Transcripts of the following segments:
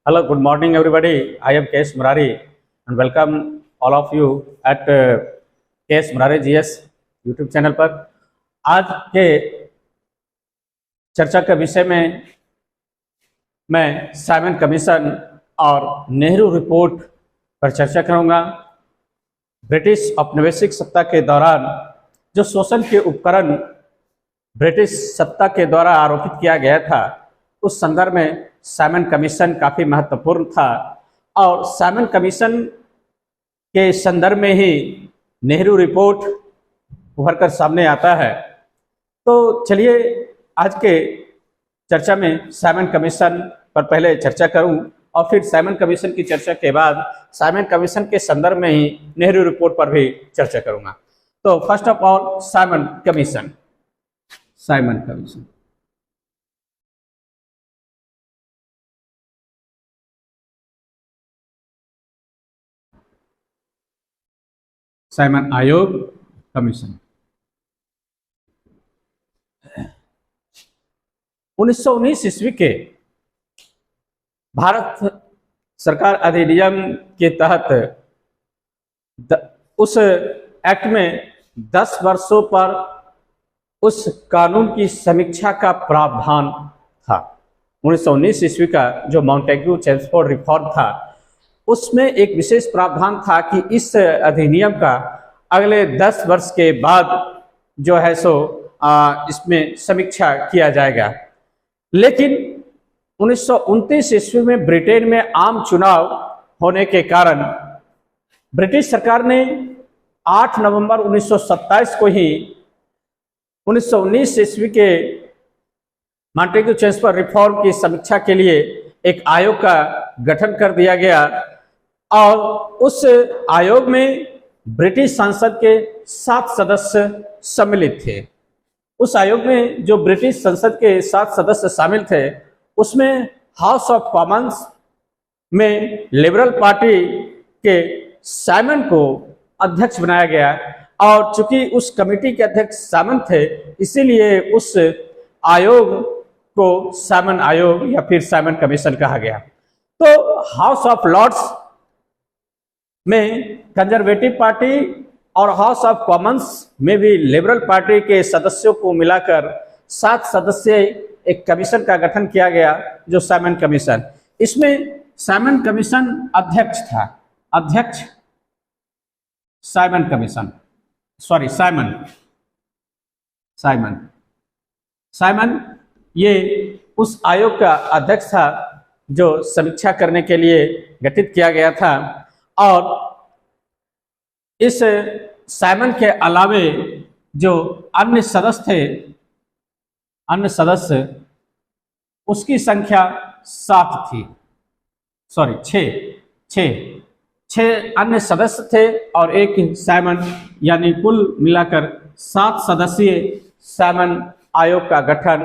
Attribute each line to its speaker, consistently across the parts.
Speaker 1: Hello, good morning, everybody. I am K.S. Murari and welcome all of you at K.S. Murari GS YouTube channel पर। आज के चर्चा के विषय में मैं साइमन कमीशन और नेहरू रिपोर्ट पर चर्चा करूंगा। ब्रिटिश औपनिवेशिक सत्ता के दौरान जो शोषण के उपकरण ब्रिटिश सत्ता के द्वारा आरोपित किया गया था, उस संदर्भ में साइमन कमीशन काफ़ी महत्वपूर्ण था और साइमन कमीशन के संदर्भ में ही नेहरू रिपोर्ट उभर कर सामने आता है। तो चलिए आज के चर्चा में साइमन कमीशन पर पहले चर्चा करूं और फिर साइमन कमीशन की चर्चा के बाद साइमन कमीशन के संदर्भ में ही नेहरू रिपोर्ट पर भी चर्चा करूंगा। तो first of all Simon commission. Simon commission Simon आयोग कमीशन 1919 ईस्वी के भारत सरकार अधिनियम के तहत उस एक्ट में 10 वर्षों पर उस कानून की समीक्षा का प्रावधान था। 1919 ईस्वी का जो मॉन्टेग्यू चेम्सफोर्ड रिफॉर्म था, उसमें एक विशेष प्रावधान था कि इस अधिनियम का अगले 10 वर्ष के बाद जो है सो इसमें समीक्षा किया जाएगा। लेकिन 1929 ईस्वी में ब्रिटेन में आम चुनाव होने के कारण ब्रिटिश सरकार ने 8 नवंबर 1927 को ही 1919 ईस्वी के मॉन्टेग्यू चेम्सफोर्ड रिफॉर्म की समीक्षा के लिए एक आयोग का गठन कर दिया गया और उस आयोग में ब्रिटिश संसद के 7 सदस्य सम्मिलित थे। उस आयोग में जो ब्रिटिश संसद के 7 सदस्य शामिल थे, उसमें हाउस ऑफ कॉमन्स में लिबरल पार्टी के साइमन को अध्यक्ष बनाया गया और चूंकि उस कमेटी के अध्यक्ष साइमन थे, इसीलिए उस आयोग को साइमन आयोग या फिर साइमन कमीशन कहा गया। तो हाउस ऑफ लॉर्ड्स में कंजर्वेटिव पार्टी और हाउस ऑफ कॉमन्स में भी लिबरल पार्टी के सदस्यों को मिलाकर 7 सदस्यीय एक कमीशन का गठन किया गया, जो साइमन कमीशन। इसमें साइमन कमीशन अध्यक्ष था। अध्यक्ष Simon commission, sorry Simon Simon Simon ये उस आयोग का अध्यक्ष था जो समीक्षा करने के लिए गठित किया गया था। और इस साइमन के अलावे जो अन्य सदस्य थे, अन्य सदस्य, उसकी संख्या 7 थी, सॉरी 6 अन्य सदस्य थे और एक साइमन, यानी कुल मिलाकर 7 सदस्यीय साइमन आयोग का गठन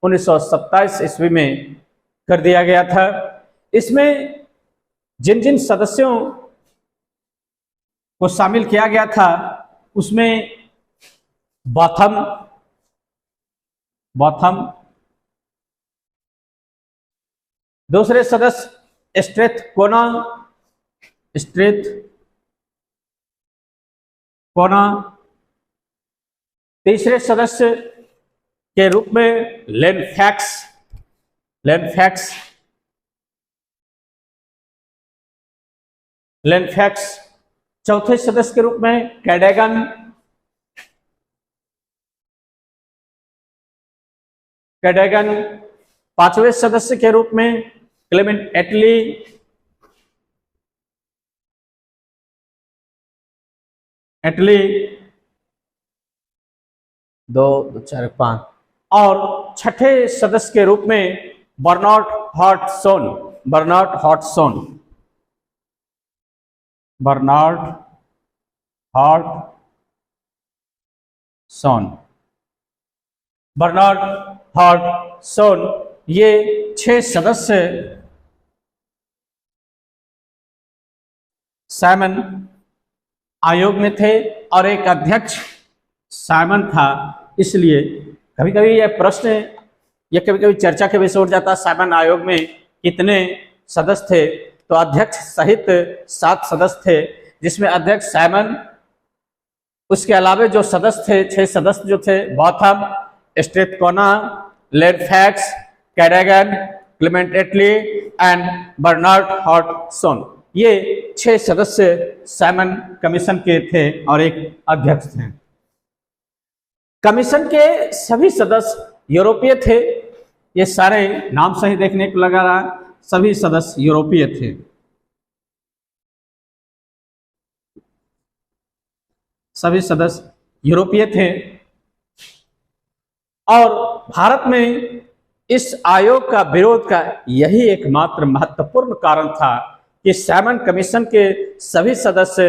Speaker 1: 1927 ईस्वी में कर दिया गया था। इसमें जिन जिन सदस्यों को शामिल किया गया था, उसमें बॉथम, दूसरे सदस्य स्ट्रेथकोना, तीसरे सदस्य के रूप में लेनफैक्स, चौथे सदस्य के रूप में कैडेगन, पांचवें सदस्य के रूप में क्लेमेंट एटली, दो 4 5, और छठे सदस्य के रूप में बर्नार्ड हॉडसन, ये 6 सदस्य साइमन आयोग में थे और एक अध्यक्ष साइमन था। इसलिए कभी कभी यह प्रश्न या कभी कभी चर्चा के विषय उठ जाता है, साइमन आयोग में कितने सदस्य थे, तो अध्यक्ष सहित 7 सदस्य थे, जिसमें अध्यक्ष साइमन, उसके अलावा जो सदस्य थे 6 सदस्य जो थे, Botham, Strathcona, Lane-Fox, Cadogan, Clement Attlee and Bernard Hartshorn, ये 6 सदस्य साइमन कमीशन के थे और एक अध्यक्ष थे। कमीशन के सभी सदस्य यूरोपीय थे। ये सारे नाम सही देखने को लगा रहा, सभी सदस्य यूरोपीय थे। सभी सदस्य यूरोपीय थे और भारत में इस आयोग का विरोध का यही एकमात्र महत्वपूर्ण कारण था कि साइमन कमीशन के सभी सदस्य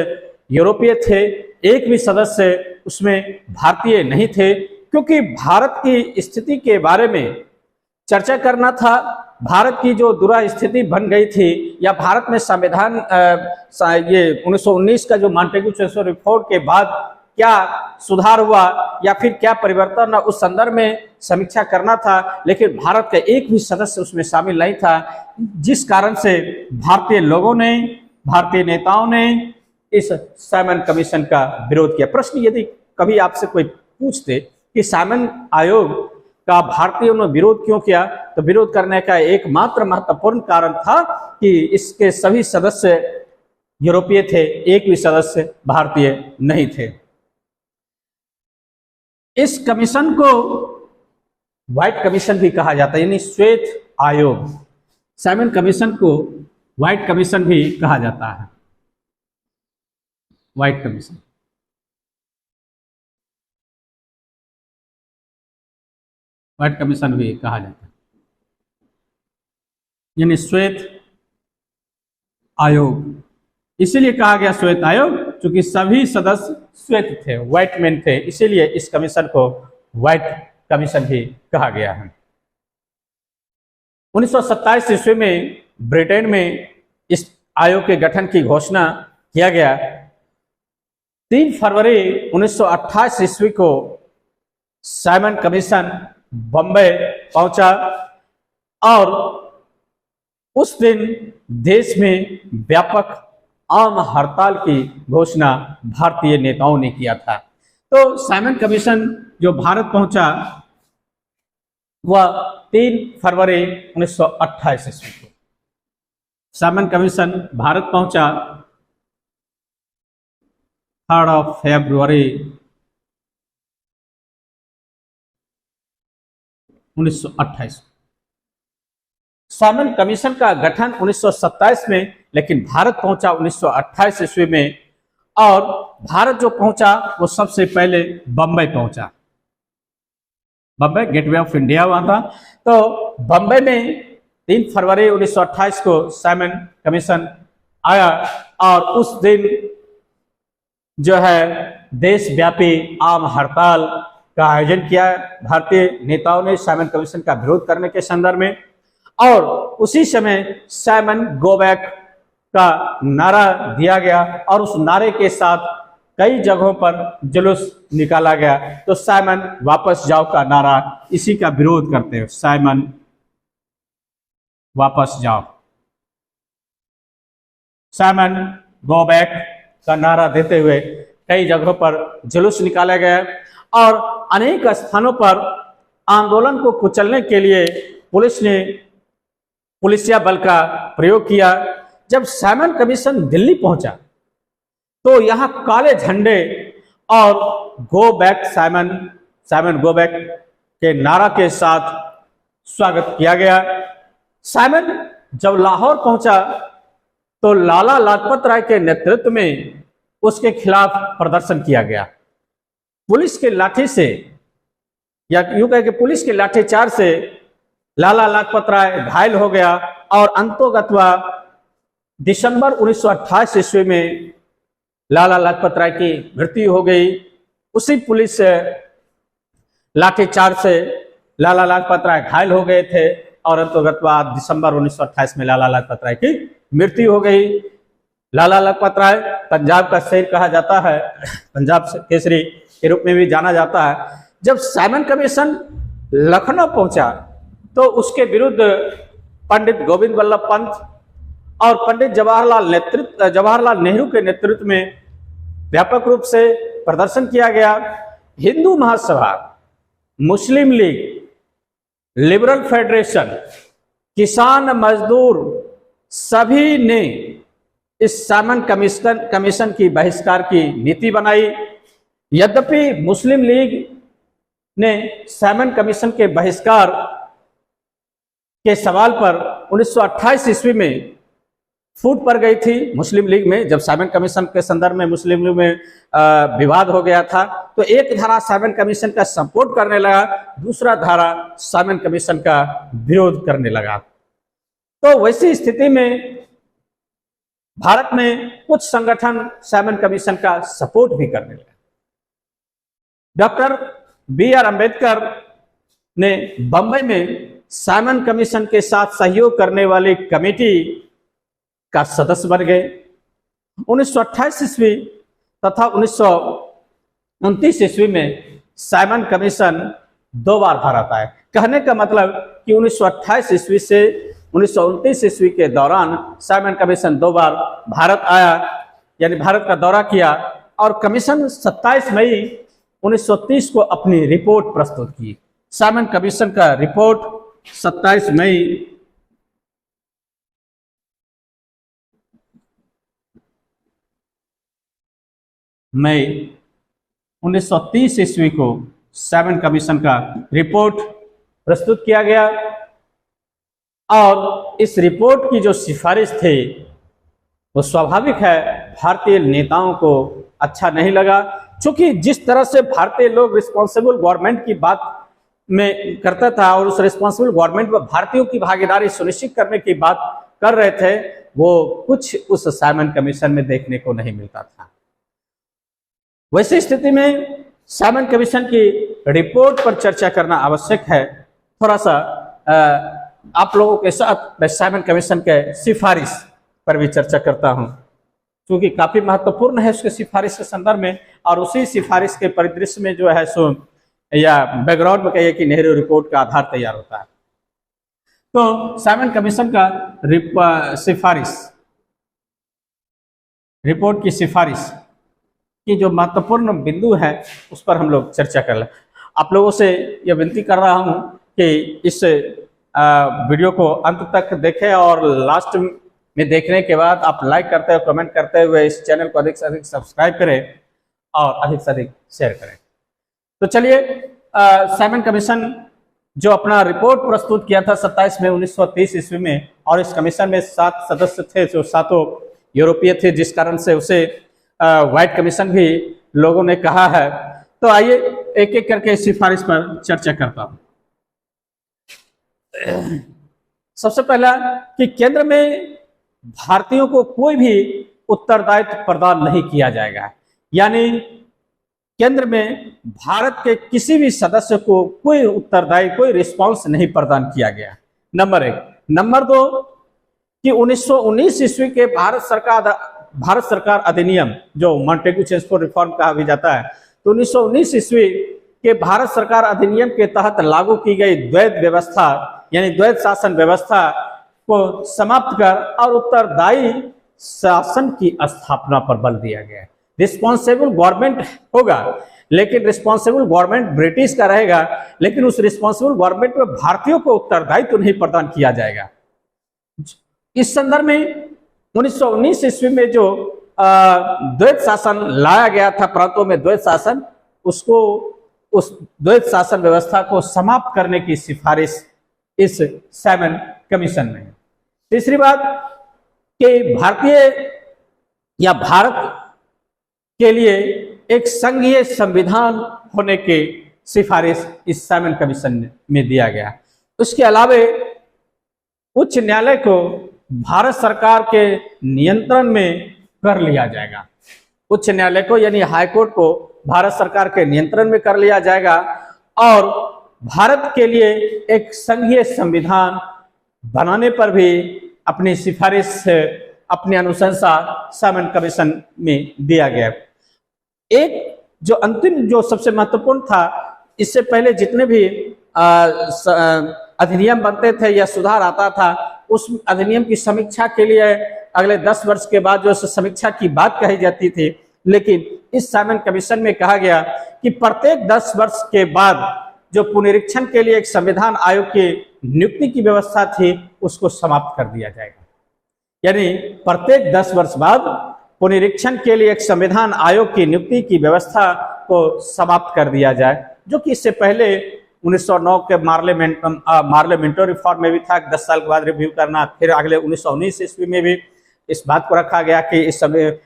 Speaker 1: यूरोपीय थे, एक भी सदस्य उसमें भारतीय नहीं थे, क्योंकि भारत की स्थिति के बारे में चर्चा करना था। भारत की जो दुरा स्थिति बन गई थी, या भारत में संविधान ये 1919 का जो मॉन्टेग्यू चेम्सफोर्ड रिपोर्ट के बाद क्या सुधार हुआ या फिर क्या परिवर्तन, उस संदर्भ में समीक्षा करना था, लेकिन भारत का एक भी सदस्य उसमें शामिल नहीं था, जिस कारण से भारतीय लोगों ने, भारतीय नेताओं ने इस साइमन कमीशन का विरोध किया। प्रश्न यदि कभी आपसे कोई पूछते कि साइमन आयोग का भारतीयों ने विरोध क्यों किया, तो विरोध करने का एकमात्र महत्वपूर्ण कारण था कि इसके सभी सदस्य यूरोपीय थे, एक भी सदस्य भारतीय नहीं थे। इस कमीशन को व्हाइट कमीशन भी कहा जाता है, यानी श्वेत आयोग। साइमन कमीशन को व्हाइट कमीशन भी कहा जाता है, व्हाइट कमीशन। व्हाइट कमीशन भी कहा जाता है, यानी श्वेत आयोग। इसीलिए कहा गया श्वेत आयोग, क्योंकि सभी सदस्य श्वेत थे, व्हाइट मैन थे, इसीलिए इस कमीशन को व्हाइट कमीशन भी कहा गया है। 1927 ईस्वी में ब्रिटेन में इस आयोग के गठन की घोषणा किया गया। 3 फरवरी 1928 ईस्वी को साइमन कमीशन बम्बई पहुंचा और उस दिन देश में व्यापक आम हड़ताल की घोषणा भारतीय नेताओं ने किया था। तो साइमन कमीशन जो भारत पहुंचा वह 3 फरवरी 1928 ईस्वी को साइमन कमीशन भारत पहुंचा 3 फरवरी 1928। साइमन कमीशन का गठन 1927 में, लेकिन भारत पहुंचा 1928 ईस्वी में, और भारत जो पहुंचा वो सबसे पहले बम्बई पहुंचा। बम्बई गेटवे ऑफ इंडिया वहां था। तो बम्बई में 3 फरवरी 1928 को साइमन कमीशन आया और उस दिन जो है देशव्यापी आम हड़ताल का आयोजन किया भारतीय नेताओं ने साइमन कमीशन का विरोध करने के संदर्भ में। और उसी समय साइमन गो बैक का नारा दिया गया और उस नारे के साथ कई जगहों पर जुलूस निकाला गया। तो साइमन वापस जाओ का नारा इसी का विरोध करते हैं, साइमन वापस जाओ, साइमन गो बैक का नारा देते हुए कई जगहों पर जुलूस निकाला गया और अनेक स्थानों पर आंदोलन को कुचलने के लिए पुलिस ने पुलिसिया बल का प्रयोग किया। जब साइमन कमीशन दिल्ली पहुंचा तो यहां काले झंडे और go back Simon, Simon go back के नारा के साथ स्वागत किया गया। साइमन जब लाहौर पहुंचा तो लाला लाजपत राय के नेतृत्व में उसके खिलाफ प्रदर्शन किया गया। पुलिस के लाठी से, या यूं कहे कि पुलिस के लाठीचार्ज से लाला लाजपत राय घायल हो गया और अंतोगत्वा दिसंबर 1928 ईस्वी में लाला लाजपत राय की मृत्यु हो गई। उसी पुलिस लाठीचार्ज से लाला लाजपत राय घायल हो गए थे और अंतोगत्वा दिसंबर 1928 में लाला लाजपत राय की मृत्यु हो गई। लाला लाजपत राय पंजाब का शेर कहा जाता है, पंजाब केसरी के रूप में भी जाना जाता है। जब साइमन कमीशन लखनऊ पहुंचा तो उसके विरुद्ध पंडित गोविंद वल्लभ पंत और पंडित जवाहरलाल नेहरू के नेतृत्व में व्यापक रूप से प्रदर्शन किया गया। हिंदू महासभा, मुस्लिम लीग, लिबरल फेडरेशन, किसान मजदूर सभी ने इस साइमन कमीशन की बहिष्कार की नीति बनाई। यद्यपि मुस्लिम लीग ने साइमन कमीशन के बहिष्कार के सवाल पर 1928 ईस्वी में फूट पड़ गई थी मुस्लिम लीग में। जब साइमन कमीशन के संदर्भ में मुस्लिम लीग में विवाद हो गया था, तो एक धारा साइमन कमीशन का सपोर्ट करने लगा, दूसरा धारा साइमन कमीशन का विरोध करने लगा। तो वैसी स्थिति में भारत में कुछ संगठन साइमन कमीशन का सपोर्ट भी करने लगे। Doctor B.R. अम्बेडकर ने बंबई में साइमन कमीशन के साथ सहयोग करने वाली कमेटी का सदस्य बन गए। 1928 ईस्वी तथा 1929 ईस्वी में साइमन कमीशन 2 बार भारत आए। कहने का मतलब कि 1928 ईस्वी से 1929 ईस्वी के दौरान साइमन कमीशन 2 बार भारत आया, यानी भारत का दौरा किया, और कमीशन 27 मई 1930 को अपनी रिपोर्ट प्रस्तुत की। साइमन कमीशन का रिपोर्ट 27 मई 1930 ईस्वी को साइमन कमीशन का रिपोर्ट प्रस्तुत किया गया। और इस रिपोर्ट की जो सिफारिश थी वो स्वाभाविक है भारतीय नेताओं को अच्छा नहीं लगा, क्योंकि जिस तरह से भारतीय लोग रिस्पॉन्सिबल गवर्नमेंट की बात में करता था और उस रिस्पॉन्सिबल गवर्नमेंट में भारतीयों की भागीदारी सुनिश्चित करने की बात कर रहे थे, वो कुछ उस साइमन कमीशन में देखने को नहीं मिलता था। वैसी स्थिति में साइमन कमीशन की रिपोर्ट पर चर्चा करना आवश्यक है। थोड़ा सा आप लोगों के साथ मैं साइमन कमीशन के सिफारिश पर भी चर्चा करता हूं, क्योंकि काफी महत्वपूर्ण है उसके सिफारिश के संदर्भ में, और उसी सिफारिश के परिदृश्य में जो है सो या बैकग्राउंड में कहिए कि नेहरू रिपोर्ट का आधार तैयार होता है। तो साइमन कमीशन का सिफारिश, रिपोर्ट की सिफारिश की जो महत्वपूर्ण बिंदु है उस पर हम लोग चर्चा कर लें। आप लोगों से यह विनती कर रहा हूं कि इस वीडियो को अंत तक देखें और लास्ट में देखने के बाद आप लाइक करते हुए, कमेंट करते हुए इस चैनल को अधिक से अधिक सब्सक्राइब करें और अधिक से अधिक शेयर करें। तो चलिए, साइमन कमीशन जो अपना रिपोर्ट प्रस्तुत किया था 27 मई 1930 ईस्वी में, और इस कमीशन में 7 सदस्य थे जो 7 यूरोपीय थे, जिस कारण से उसे व्हाइट कमीशन भी लोगों ने कहा है। तो आइए एक एक करके इस सिफारिश पर चर्चा करता हूं। सबसे पहला कि केंद्र में भारतीयों को कोई भी उत्तरदायित्व प्रदान नहीं किया जाएगा, यानी केंद्र में भारत के किसी भी सदस्य को कोई उत्तरदायित्व, कोई रिस्पांस नहीं प्रदान किया गया, नंबर 1। नंबर 2 कि 1919 ईस्वी के भारत सरकार अधिनियम, जो मॉन्टेग्यू चेम्सफोर्ड रिफॉर्म कहा भी जाता है, तो 1919 ईस्वी के भारत सरकार अधिनियम के तहत लागू की गई द्वैध व्यवस्था, यानी द्वैध शासन व्यवस्था को समाप्त कर और उत्तरदायी शासन की स्थापना पर बल दिया गया। रिस्पॉन्सिबल गवर्नमेंट होगा, लेकिन रिस्पॉन्सिबल गवर्नमेंट ब्रिटिश का रहेगा, लेकिन उस रिस्पॉन्सिबल गवर्नमेंट में भारतीयों को उत्तरदायित्व तो नहीं प्रदान किया जाएगा। इस संदर्भ में 1919 ईस्वी में जो द्वैध शासन लाया गया था, प्रांतों में द्वैध शासन, उसको, उस द्वैध शासन व्यवस्था को समाप्त करने की सिफारिश इस साइमन कमीशन में। तीसरी बात कि भारत के लिए एक संघीय संविधान होने की सिफारिश इस साइमन कमीशन में दिया गया। उसके अलावा उच्च न्यायालय को भारत सरकार के नियंत्रण में कर लिया जाएगा। उच्च न्यायालय को, यानी हाईकोर्ट को भारत सरकार के नियंत्रण में कर लिया जाएगा, और भारत के लिए एक संघीय संविधान बनाने पर भी अपनी सिफारिश, अपनी अनुशंसा साइमन कमीशन में दिया गया। एक जो अंतिम, जो सबसे महत्वपूर्ण था, इससे पहले जितने भी अधिनियम बनते थे या सुधार आता था, उस अधिनियम की समीक्षा के लिए अगले 10 वर्ष के बाद जो समीक्षा की बात कही जाती थी। लेकिन इस साइमन कमीशन में कहा गया कि प्रत्येक 10 वर्ष के बाद जो पुनरीक्षण के लिए एक संविधान आयोग की नियुक्ति की व्यवस्था थी उसको समाप्त कर दिया जाएगा। यानी प्रत्येक 10 वर्ष बाद पुनरीक्षण के लिए एक संविधान आयोग की नियुक्ति की व्यवस्था को समाप्त कर दिया जाए, जो कि इससे पहले 1909 के मार्लियामेंटो रिफॉर्म में भी था, 10 साल के बाद रिव्यू करना। फिर अगले 1919 ईस्वी में भी इस बात को रखा गया कि इस समय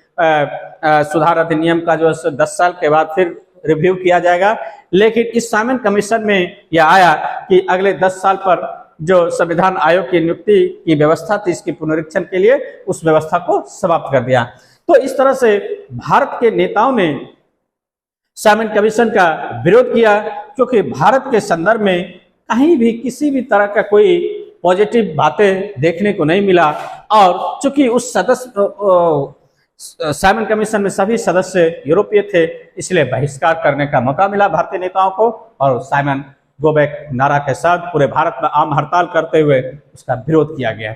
Speaker 1: सुधार अधिनियम का जो 10 साल के बाद फिर रिव्यू किया जाएगा। लेकिन इस साइमन कमीशन में यह आया कि अगले 10 साल पर जो संविधान आयोग की नियुक्ति की व्यवस्था थी इसके पुनरीक्षण के लिए, उस व्यवस्था को समाप्त कर दिया। तो इस तरह से भारत के नेताओं ने साइमन कमीशन का विरोध किया, क्योंकि भारत के संदर्भ में कहीं भी किसी भी तरह का कोई पॉजिटिव बातें देखने को नहीं मिला। और चूंकि उस साइमन कमीशन में सभी सदस्य यूरोपीय थे, इसलिए बहिष्कार करने का मौका मिला भारतीय नेताओं को, और साइमन गो बैक नारा के साथ पूरे भारत में आम हड़ताल करते हुए उसका विरोध किया गया।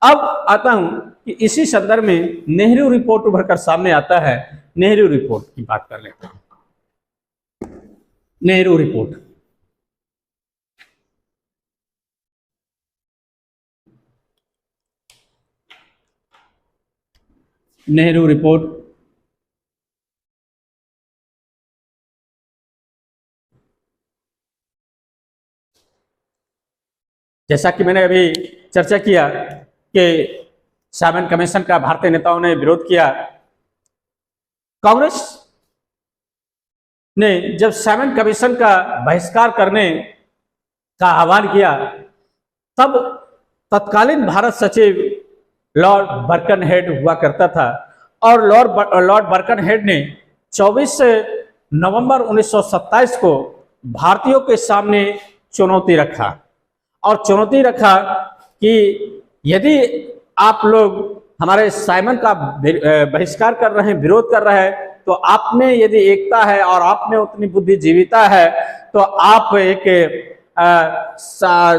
Speaker 1: अब आता हूं कि इसी संदर्भ में नेहरू रिपोर्ट उभर कर सामने आता है। नेहरू रिपोर्ट की बात कर लेते हैं। नेहरू रिपोर्ट, नेहरू रिपोर्ट जैसा कि मैंने अभी चर्चा किया कि साइमन कमीशन का भारतीय नेताओं ने विरोध किया। कांग्रेस ने जब साइमन कमीशन का बहिष्कार करने का आह्वान किया, तब तत्कालीन भारत सचिव लॉर्ड बर्कनहेड हुआ करता था, और लॉर्ड बर्कनहेड ने 24 नवंबर 1927 को भारतीयों के सामने चुनौती रखा, और चुनौती रखा कि यदि आप लोग हमारे साइमन का बहिष्कार कर रहे हैं, विरोध कर रहे हैं, तो आप में यदि एकता है और आप में उतनी बुद्धिजीविता है, तो आप एक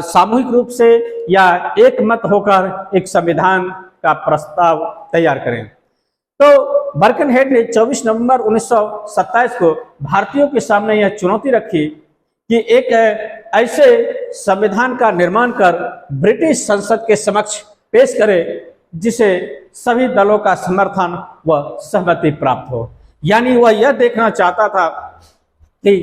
Speaker 1: सामूहिक रूप से या एक मत होकर एक संविधान का प्रस्ताव तैयार करें। तो बर्कनहेड ने 24 नवंबर 1927 को भारतीयों के सामने यह चुनौती रखी कि एक ऐसे संविधान का निर्माण कर ब्रिटिश संसद के समक्ष पेश करे जिसे सभी दलों का समर्थन व सहमति प्राप्त हो। यानी वह यह देखना चाहता था कि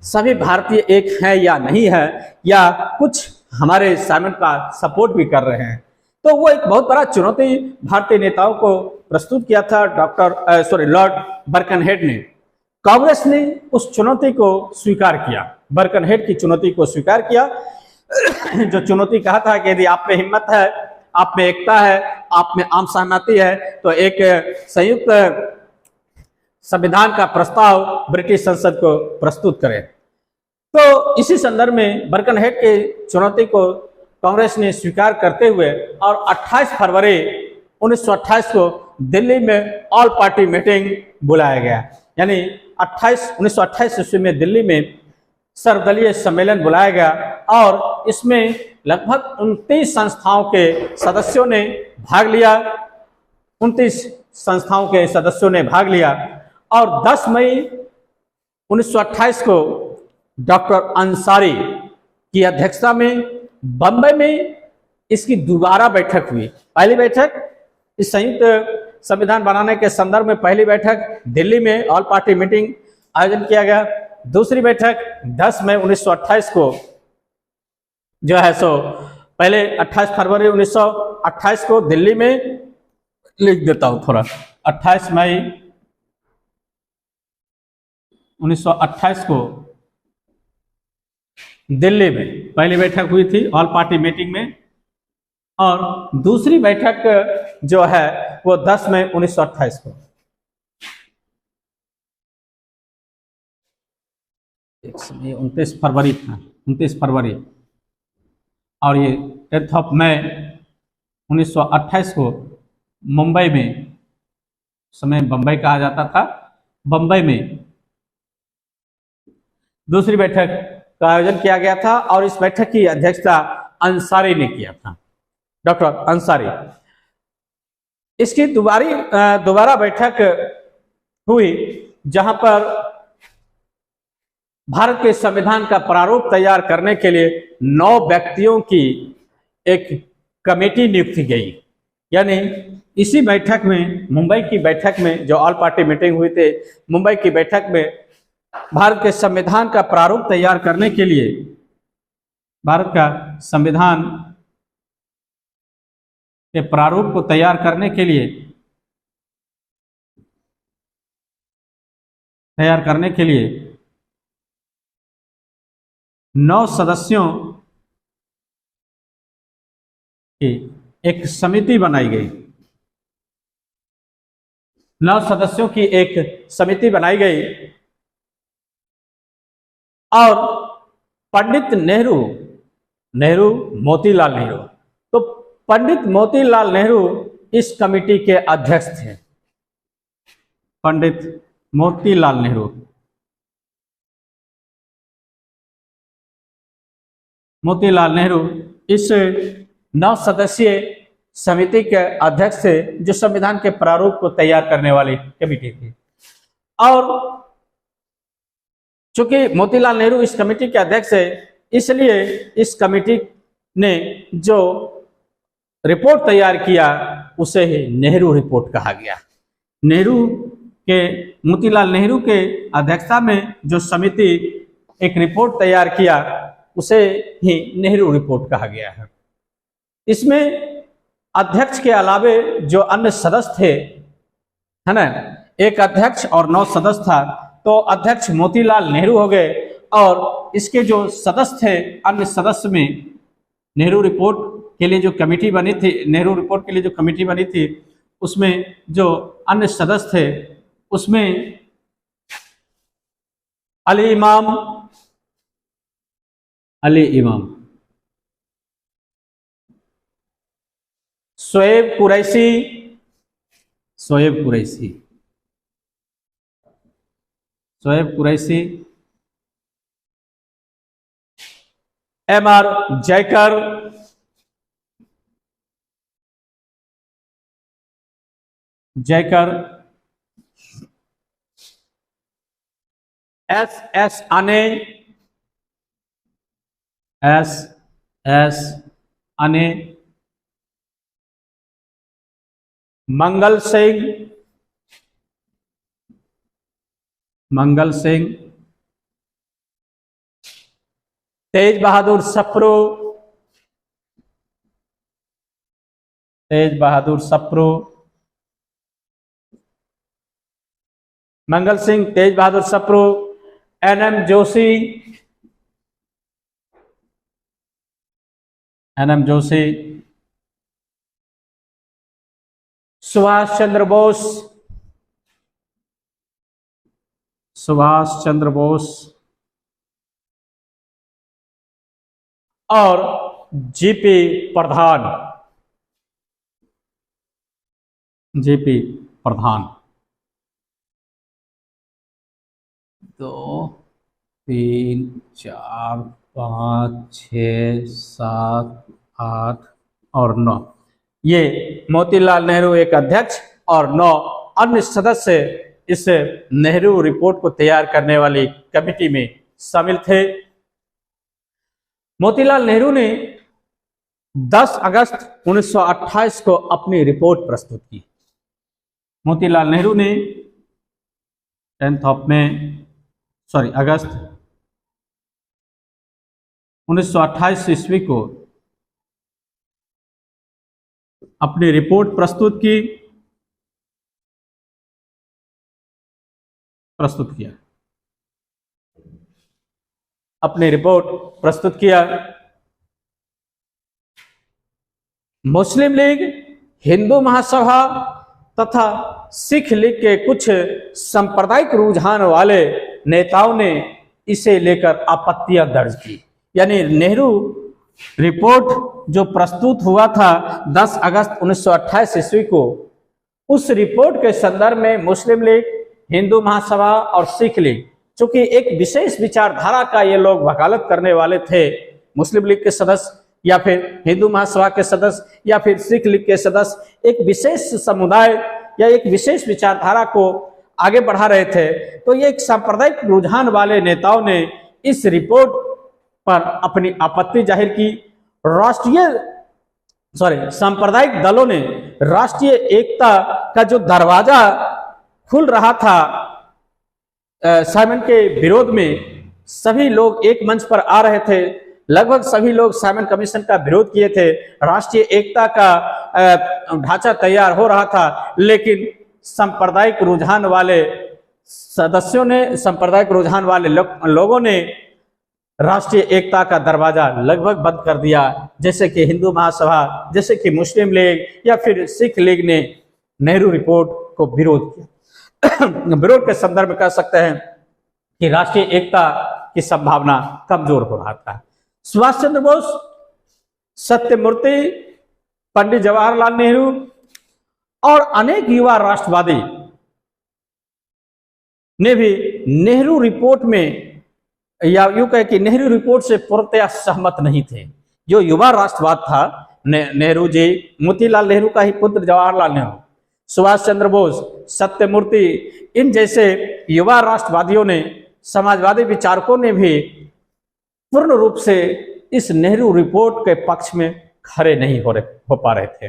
Speaker 1: सभी भारतीय एक हैं या नहीं है, या कुछ हमारे साइमन का सपोर्ट भी कर रहे हैं। तो वो एक बहुत बड़ा चुनौती भारतीय नेताओं को प्रस्तुत किया था लॉर्ड बर्कनहेड ने। कांग्रेस ने उस चुनौती को स्वीकार किया, बर्कनहेड की चुनौती को स्वीकार किया। जो चुनौती कहा था कि यदि आप में हिम्मत है, आप में एकता है, आप में आम सहमति है, तो एक संयुक्त संविधान का प्रस्ताव ब्रिटिश संसद को प्रस्तुत करें। तो इसी संदर्भ में बर्कनहेड के चुनौती को कांग्रेस ने स्वीकार करते हुए और 28 फरवरी 1928 को दिल्ली में ऑल पार्टी मीटिंग बुलाया गया। यानी 1928 ईस्वी में दिल्ली में सर्वदलीय सम्मेलन बुलाया गया, और इसमें लगभग 29 संस्थाओं के सदस्यों ने भाग लिया। 29 संस्थाओं के सदस्यों ने भाग लिया, और 10 मई 1928 को डॉक्टर अंसारी की अध्यक्षता में बंबई में इसकी दोबारा बैठक हुई। पहली बैठक इस संयुक्त संविधान बनाने के संदर्भ में, पहली बैठक दिल्ली में ऑल पार्टी मीटिंग आयोजन किया गया। दूसरी बैठक 10 मई 1928 को जो है सो पहले 28 फरवरी 1928 को दिल्ली में, लिख देता हूं थोड़ा, 28 मई 1928 को दिल्ली में पहली बैठक हुई थी ऑल पार्टी मीटिंग में, और दूसरी बैठक जो है वो 10 मई 1928 को। 29 फरवरी था, 29 फरवरी, और ये 8 मई 1928 को मुंबई में, समय बंबई कहा जाता था, बंबई में दूसरी बैठक का आयोजन किया गया था और इस बैठक की अध्यक्षता अंसारी ने किया था, डॉक्टर अंसारी। इसकी दोबारा बैठक हुई जहां पर भारत के संविधान का प्रारूप तैयार करने के लिए 9 व्यक्तियों की एक कमेटी नियुक्त की गई। यानी इसी बैठक में, मुंबई की बैठक में, जो ऑल पार्टी मीटिंग हुई थी, मुंबई की बैठक में भारत के संविधान का प्रारूप तैयार करने के लिए, भारत का संविधान के प्रारूप को तैयार करने के लिए 9 सदस्यों की एक समिति बनाई गई। 9 सदस्यों की एक समिति बनाई गई और पंडित नेहरू मोतीलाल नेहरू, तो पंडित मोतीलाल नेहरू इस कमेटी के अध्यक्ष थे। पंडित मोतीलाल नेहरू इस 9 सदस्यीय समिति के अध्यक्ष थे, जो संविधान के प्रारूप को तैयार करने वाली कमेटी थी। और चूंकि मोतीलाल नेहरू इस कमेटी के अध्यक्ष है, इसलिए इस कमेटी ने जो रिपोर्ट तैयार किया उसे ही नेहरू रिपोर्ट कहा गया। मोतीलाल नेहरू के अध्यक्षता में जो समिति एक रिपोर्ट तैयार किया उसे ही नेहरू रिपोर्ट कहा गया है। इसमें अध्यक्ष के अलावे जो अन्य सदस्य थे, है ना, एक अध्यक्ष और 9 सदस्य था, तो अध्यक्ष मोतीलाल नेहरू हो गए और इसके जो सदस्य थे, अन्य सदस्य में नेहरू रिपोर्ट के लिए जो कमेटी बनी थी, उसमें जो अन्य सदस्य थे उसमें अली इमाम, शोएब कुरैशी, MR जयकर, SS अने, मंगल सिंह, तेज बहादुर सप्रू, मंगल सिंह, तेज बहादुर सप्रू, NM जोशी, सुभाष चंद्र बोस और जीपी प्रधान। 2 3 4 5 6 7 8 और 9, ये मोतीलाल नेहरू एक अध्यक्ष और 9 अन्य सदस्य इस नेहरू रिपोर्ट को तैयार करने वाली कमेटी में शामिल थे। मोतीलाल नेहरू ने 10 अगस्त 1928 को अपनी रिपोर्ट प्रस्तुत की। मोतीलाल नेहरू ने अगस्त 1928 ईस्वी को अपनी रिपोर्ट प्रस्तुत किया। मुस्लिम लीग, हिंदू महासभा तथा सिख लीग के कुछ सांप्रदायिक रुझान वाले नेताओं ने इसे लेकर आपत्तियां दर्ज की। यानी नेहरू रिपोर्ट जो प्रस्तुत हुआ था 10 अगस्त 1928 ईस्वी को, उस रिपोर्ट के संदर्भ में मुस्लिम लीग, हिंदू महासभा और सिख लीग चूंकि एक विशेष विचारधारा का ये लोग वकालत करने वाले थे, मुस्लिम लीग के सदस्य या फिर हिंदू महासभा के सदस्य या फिर सिख लीग के सदस्य एक विशेष समुदाय या एक विशेष विचारधारा को आगे बढ़ा रहे थे, तो ये एक सांप्रदायिक रुझान वाले नेताओं ने इस रिपोर्ट पर अपनी आपत्ति जाहिर की। सांप्रदायिक दलों ने राष्ट्रीय एकता का जो दरवाजा खुल रहा था साइमन के विरोध में, सभी लोग एक मंच पर आ रहे थे, लगभग सभी लोग साइमन कमीशन का विरोध किए थे, राष्ट्रीय एकता का ढांचा तैयार हो रहा था, लेकिन सांप्रदायिक रुझान वाले सदस्यों ने, सांप्रदायिक रुझान वाले लोगों ने राष्ट्रीय एकता का दरवाजा लगभग बंद कर दिया, जैसे कि हिंदू महासभा, जैसे कि मुस्लिम लीग या फिर सिख लीग ने नेहरू रिपोर्ट को विरोध किया। विरोध के संदर्भ में कह सकते हैं कि राष्ट्रीय एकता की संभावना कमजोर हो रहा था। सुभाष चंद्र बोस, सत्यमूर्ति, पंडित जवाहरलाल नेहरू और अनेक युवा राष्ट्रवादी ने भी नेहरू रिपोर्ट में, या यूं कहे कि नेहरू रिपोर्ट से पूर्णतया सहमत नहीं थे। जो युवा राष्ट्रवाद था, नेहरू जी, मोतीलाल नेहरू का ही पुत्र जवाहरलाल नेहरू, सुभाष चंद्र बोस, सत्यमूर्ति, इन जैसे युवा राष्ट्रवादियों ने, समाजवादी विचारकों ने भी पूर्ण रूप से इस नेहरू रिपोर्ट के पक्ष में खड़े नहीं हो पा रहे थे।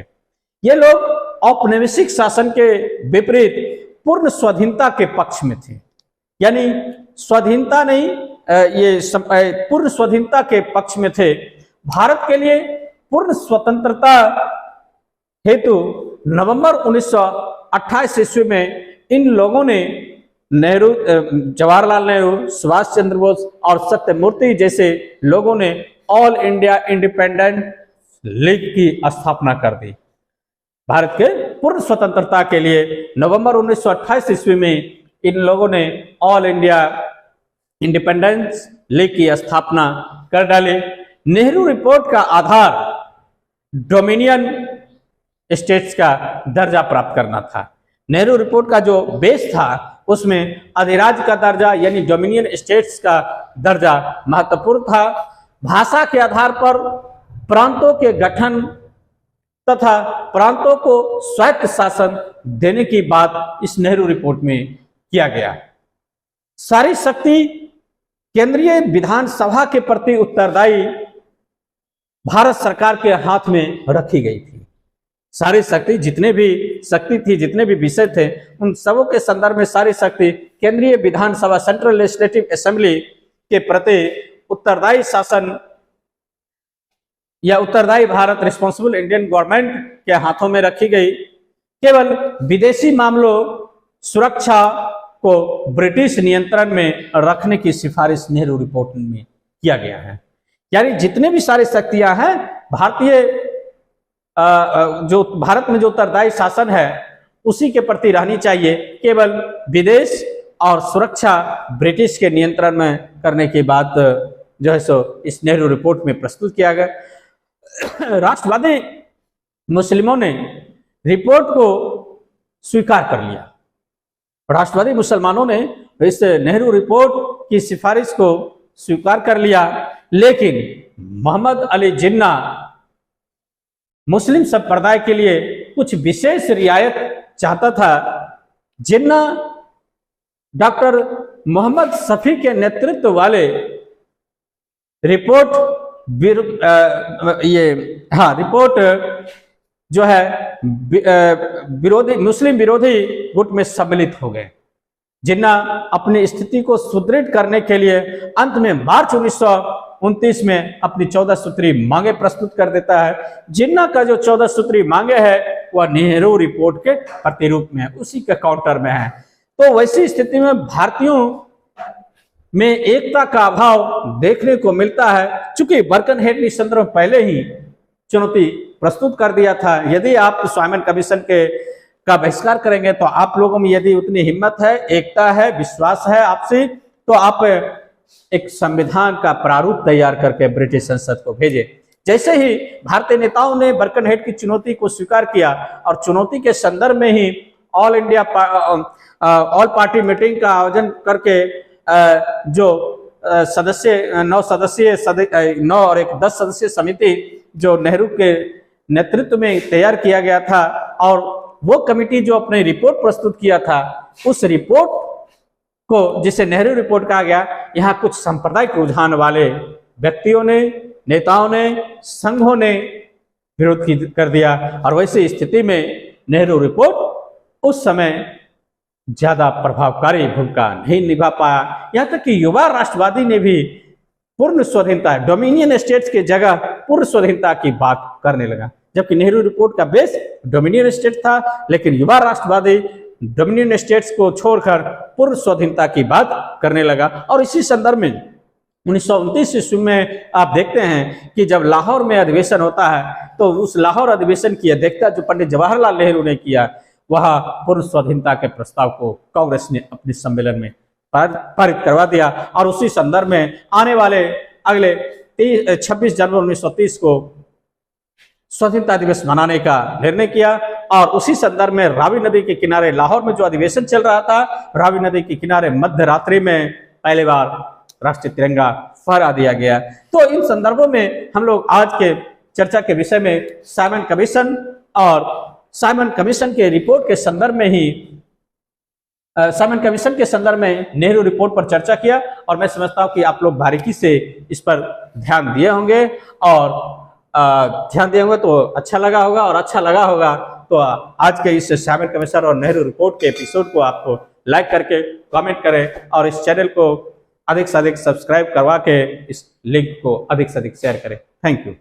Speaker 1: ये लोग औपनिवेशिक शासन के विपरीत पूर्ण स्वाधीनता के पक्ष में थे, यानी स्वाधीनता नहीं, ये पूर्ण स्वाधीनता के पक्ष में थे। भारत के लिए पूर्ण स्वतंत्रता हेतु नवंबर 1928 ईस्वी में इन लोगों ने नेहरू, जवाहरलाल नेहरू, सुभाष चंद्र बोस और सत्यमूर्ति जैसे लोगों ने ऑल इंडिया इंडिपेंडेंट लीग की स्थापना कर दी। भारत के पूर्ण स्वतंत्रता के लिए नवंबर 1928 ईस्वी में इन लोगों ने ऑल इंडिया इंडिपेंडेंस लीग की स्थापना कर डाली। नेहरू रिपोर्ट का आधार डोमिनियन स्टेट्स का दर्जा प्राप्त करना था। नेहरू रिपोर्ट का जो बेस था उसमें अधिराज्य का दर्जा यानी डोमिनियन स्टेट्स का दर्जा महत्वपूर्ण था। भाषा के आधार पर प्रांतों के गठन तथा प्रांतों को स्वायत्त शासन देने की बात इस नेहरू रिपोर्ट में किया गया। सारी शक्ति केंद्रीय विधानसभा के प्रति उत्तरदायी भारत सरकार के हाथ में रखी गई थी। सारी शक्ति, जितने भी शक्ति थी, जितने भी विषय थे, उन सबों के संदर्भ में सारी शक्ति केंद्रीय विधानसभा, सेंट्रल लेजिस्लेटिव असेंबली के प्रति उत्तरदायी शासन या उत्तरदायी भारत, रिस्पॉन्सिबल इंडियन गवर्नमेंट के हाथों में रखी गई। केवल विदेशी मामलों, सुरक्षा को ब्रिटिश नियंत्रण में रखने की सिफारिश नेहरू रिपोर्ट में किया गया है। यानी जितने भी सारी शक्तियां हैं, भारतीय जो भारत में जो उत्तरदायी शासन है उसी के प्रति रहनी चाहिए। केवल विदेश और सुरक्षा ब्रिटिश के नियंत्रण में करने की बात जो है सो इस नेहरू रिपोर्ट में प्रस्तुत किया गया। राष्ट्रवादी मुस्लिमों ने रिपोर्ट को स्वीकार कर लिया। राष्ट्रवादी मुसलमानों ने इस नेहरू रिपोर्ट की सिफारिश को स्वीकार कर लिया, लेकिन मोहम्मद अली जिन्ना मुस्लिम संप्रदाय के लिए कुछ विशेष रियायत चाहता था। जिन्ना डॉक्टर मोहम्मद शफी के नेतृत्व वाले रिपोर्ट जो है विरोधी, मुस्लिम विरोधी गुट में सम्मिलित हो गए। जिन्ना अपनी स्थिति को सुदृढ़ करने के लिए अंत में मार्च 1929 में अपनी 14 सूत्री मांगे प्रस्तुत कर देता है। जिन्ना का जो 14 सूत्री मांगे है वह नेहरू रिपोर्ट के प्रतिरूप में है, उसी के काउंटर में है। तो वैसी स्थिति में भारतीयों में एकता का अभाव देखने को मिलता है। चूंकि बर्कनहेड ने संदर्भ पहले ही चुनौती प्रस्तुत कर दिया था, यदि आप साइमन कमीशन का बहिष्कार करेंगे तो आप लोगों में यदि उतनी हिम्मत है, एकता है, विश्वास है आपसे, तो आप एक संविधान का प्रारूप तैयार करके ब्रिटिश संसद को भेजे। जैसे ही भारतीय नेताओं ने बर्कनहेड की चुनौती को स्वीकार किया और चुनौती के संदर्भ में ही ऑल पार्टी मीटिंग का आयोजन करके जो सदस्य 9 और एक 10 सदस्यीय समिति जो नेहरू के नेतृत्व में तैयार किया गया था, और वो कमिटी जो अपनी रिपोर्ट प्रस्तुत किया था, उस रिपोर्ट को, जिसे नेहरू रिपोर्ट कहा गया, यहाँ कुछ सांप्रदायिक रुझान वाले व्यक्तियों ने, नेताओं ने, संघों ने विरोध कर दिया। और वैसी स्थिति में नेहरू रिपोर्ट उस समय ज्यादा प्रभावकारी भूमिका नहीं निभा पाया। यहाँ तक कि युवा राष्ट्रवादी ने भी पूर्ण स्वाधीनता, डोमिनियन स्टेट्स की जगह पूर्ण स्वाधीनता की बात करने लगा, जबकि नेहरू रिपोर्ट का बेस डोमिनियन स्टेट था, लेकिन युवा राष्ट्रवादी डोमिनियन स्टेट्स को छोड़कर पूर्ण स्वाधीनता की बात करने लगा। और इसी संदर्भ में 1929 ईस्वी में आप देखते हैं कि जब लाहौर में अधिवेशन होता है, तो उस लाहौर अधिवेशन की अध्यक्षता जो पंडित जवाहरलाल नेहरू ने किया, वह पूर्ण स्वाधीनता के प्रस्ताव को कांग्रेस ने अपने सम्मेलन में पारित करवा दिया। और उसी संदर्भ में आने वाले अगले 26 जनवरी 1930 को स्वाधीनता दिवस मनाने का निर्णय किया। और उसी संदर्भ में रावी नदी के किनारे लाहौर में जो अधिवेशन चल रहा था, रावी नदी के किनारे मध्य रात्रि में पहली बार राष्ट्रीय तिरंगा फहरा दिया गया। तो इन संदर्भों में हम लोग आज के चर्चा के विषय में साइमन कमीशन और साइमन कमीशन के रिपोर्ट के संदर्भ में ही साइमन कमीशन के संदर्भ में नेहरू रिपोर्ट पर चर्चा किया। और मैं समझता हूं कि आप लोग बारीकी से इस पर ध्यान दिए होंगे, और ध्यान दिए होंगे तो अच्छा लगा होगा, और अच्छा लगा होगा तो आज के इस साइमन कमीशन और नेहरू रिपोर्ट के एपिसोड को आपको लाइक करके कमेंट करें, और इस चैनल को अधिक से अधिक सब्सक्राइब करवा के इस लिंक को अधिक से अधिक शेयर करें। Thank you.